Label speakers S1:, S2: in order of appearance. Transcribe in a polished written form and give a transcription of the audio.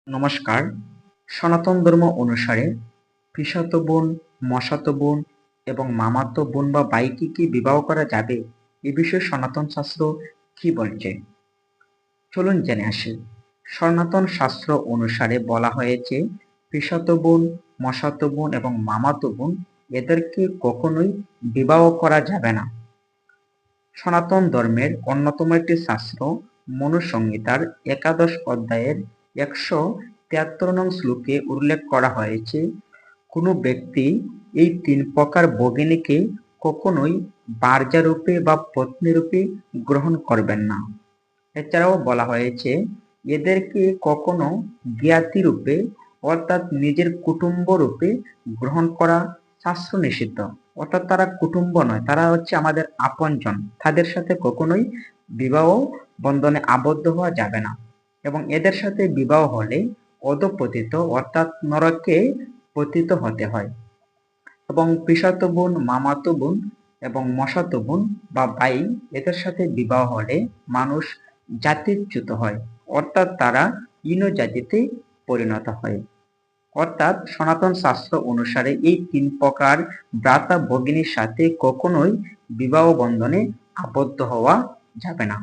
S1: নমস্কার। সনাতন ধর্ম অনুসারে পিসোতো বোন, মসাতো বোন এবং মামাতো বোন বা ভাইকে কি বিবাহ করা যাবে? এ বিষয়ে সনাতন শাস্ত্র কি বলছে? চলুন জেনে আসি। সনাতন শাস্ত্র অনুসারে বলা হয়েছে পিসোতো বোন, মসাতো বোন এবং মামাতো বোন এদেরকে কখনোই বিবাহ করা যাবে না। সনাতন ধর্মের অন্যতম একটি শাস্ত্র মনু সংহিতার ১১ অধ্যায়ের ১৭৩ নং শ্লোকে উল্লেখ করা হয়েছে, কোনো ব্যক্তি এই ৩ প্রকার ভগিনীকে কখনোই ভার্যারূপে বা পত্নীরূপে গ্রহণ করবেন না। এছাড়াও বলা হয়েছে এদেরকে কখনো জ্ঞাতিরূপে অর্থাৎ নিজের কুটুম্ব রূপে গ্রহণ করা শাস্ত্র নিষিদ্ধ। অর্থাৎ তারা কুটুম্ব নয়, তারা হচ্ছে আমাদের আপনজন। তাদের সাথে কখনোই বিবাহ বন্ধনে আবদ্ধ হওয়া যাবে না এবং এদের সাথে বিবাহ হলে অধঃপতিত অর্থাৎ নরকে পতিত হতে হয়। এবং পিসোতো বোন, মামাতো বোন এবং মসাতো বোন বা ভাই এদের সাথে বিবাহ হলে মানুষ জাতিচ্যুত হয়, অর্থাৎ তারা হীন জাতিতে পরিণত হয়। অর্থাৎ সনাতন শাস্ত্র অনুসারে এই ৩ প্রকার ভ্রাতা ভগিনীর সাথে কখনোই বিবাহ বন্ধনে আবদ্ধ হওয়া যাবে না।